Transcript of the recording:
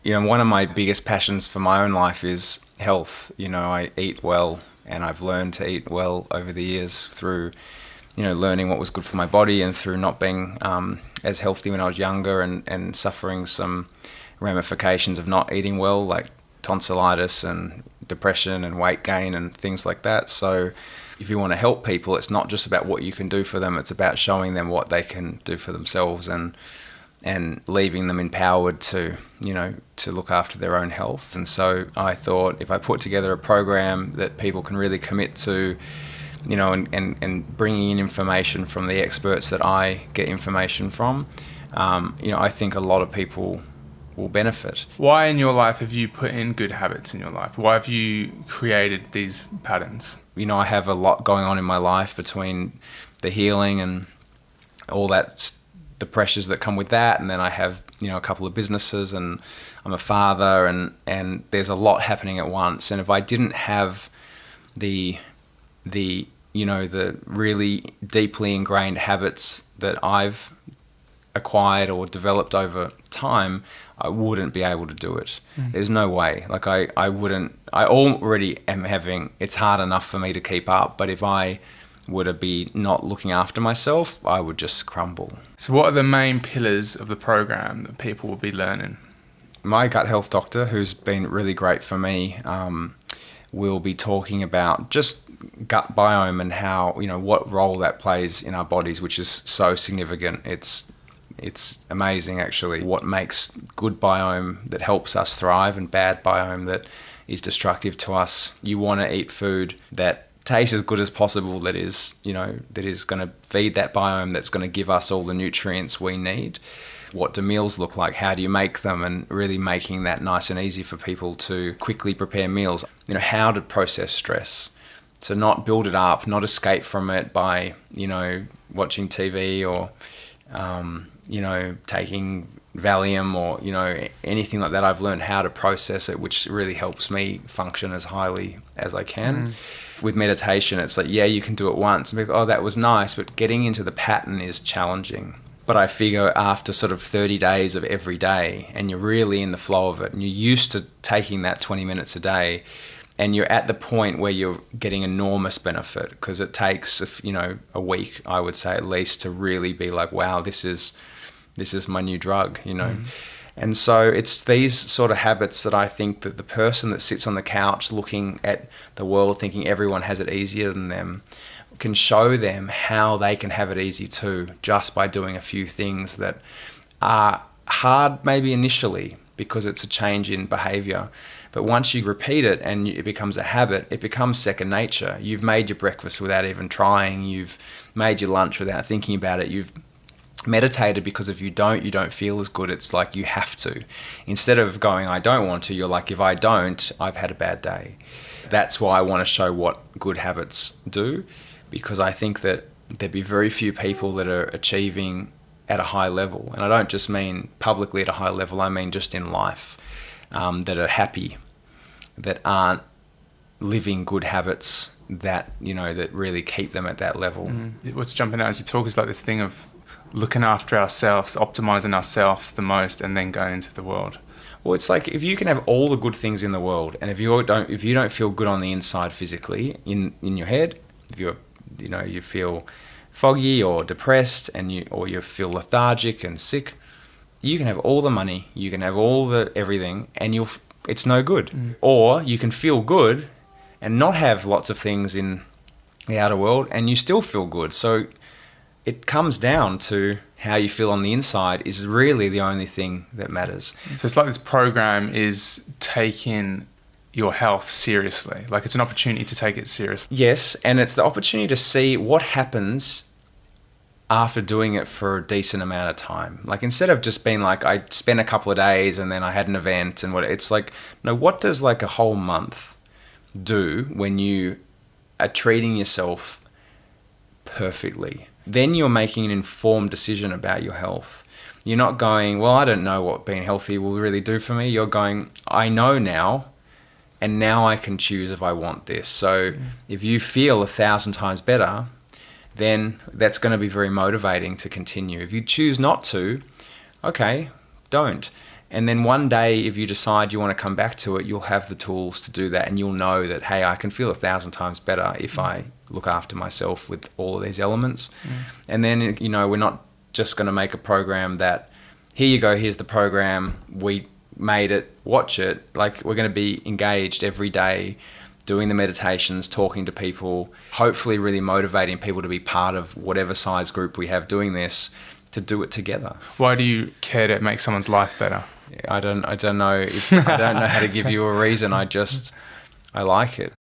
One of my biggest passions for my own life is health. I eat well, and I've learned to eat well over the years through, learning what was good for my body and through not being as healthy when I was younger and suffering some ramifications of not eating well, like tonsillitis and depression and weight gain and things like that. So if you want to help people, it's not just about what you can do for them, it's about showing them what they can do for themselves and leaving them empowered to look after their own health. And so I thought if I put together a program that people can really commit to, and bringing in information from the experts that I get information from, I think a lot of people will benefit. Why in your life have you put in good habits in your life? Why have you created these patterns? I have a lot going on in my life between the healing and all that, the pressures that come with that, and then I have a couple of businesses, and I'm a father, and there's a lot happening at once. And if I didn't have the really deeply ingrained habits that I've acquired or developed over time, I wouldn't be able to do it. There's no way. Like I wouldn't. I already am having. It's hard enough for me to keep up, but if I were to be not looking after myself, I would just crumble. So what are the main pillars of the program that people will be learning? My gut health doctor, who's been really great for me, will be talking about just gut biome and how, what role that plays in our bodies, which is so significant. It's amazing, actually, what makes good biome that helps us thrive and bad biome that is destructive to us. You want to eat food that tastes as good as possible, that is going to feed that biome, that's going to give us all the nutrients we need. What do meals look like? How do you make them? And really making that nice and easy for people to quickly prepare meals. How to process stress. So not build it up, not escape from it by, watching TV or, taking Valium or, anything like that. I've learned how to process it, which really helps me function as highly as I can. With meditation, it's like, yeah, you can do it once. And oh, that was nice, but getting into the pattern is challenging. But I figure after sort of 30 days of every day, and you're really in the flow of it, and you're used to taking that 20 minutes a day, and you're at the point where you're getting enormous benefit, because it takes, a week, I would say at least, to really be like, wow, this is my new drug, And so it's these sort of habits that I think that the person that sits on the couch looking at the world thinking everyone has it easier than them can show them how they can have it easy too, just by doing a few things that are hard maybe initially because it's a change in behavior. But once you repeat it and it becomes a habit, it becomes second nature. You've made your breakfast without even trying. You've made your lunch without thinking about it. You've meditated because if you don't feel as good. It's like you have to. Instead of going, I don't want to, you're like, if I don't, I've had a bad day. That's why I want to show what good habits do, because I think that there'd be very few people that are achieving at a high level. And I don't just mean publicly at a high level, I mean just in life, that are happy, that aren't living good habits that, that really keep them at that level. What's jumping out as you talk is like this thing of looking after ourselves, optimizing ourselves the most, and then going into the world. Well, it's like if you can have all the good things in the world, and if you don't feel good on the inside physically, in your head, if you feel foggy or depressed, and you feel lethargic and sick, you can have all the money, you can have all the everything, and it's no good. Or you can feel good and not have lots of things in the outer world, and you still feel good. So it comes down to how you feel on the inside is really the only thing that matters. So it's like this program is taking your health seriously. Like it's an opportunity to take it seriously. Yes, and it's the opportunity to see what happens after doing it for a decent amount of time. Like instead of just being like, I spent a couple of days and then I had an event and it's like, no, what does like a whole month do when you are treating yourself perfectly? Then you're making an informed decision about your health. You're not going, well, I don't know what being healthy will really do for me. You're going, I know now, and now I can choose if I want this. So if you feel 1,000 times better, then that's going to be very motivating to continue. If you choose not to, okay, don't. And then one day, if you decide you want to come back to it, you'll have the tools to do that, and you'll know that, hey, I can feel 1,000 times better if I look after myself with all of these elements. And then, you know, we're not just going to make a program that, here you go, here's the program, we made it, watch it. Like, we're going to be engaged every day, doing the meditations, talking to people, hopefully really motivating people to be part of whatever size group we have doing this, to do it together. Why do you care to make someone's life better? I don't know how to give you a reason. I like it.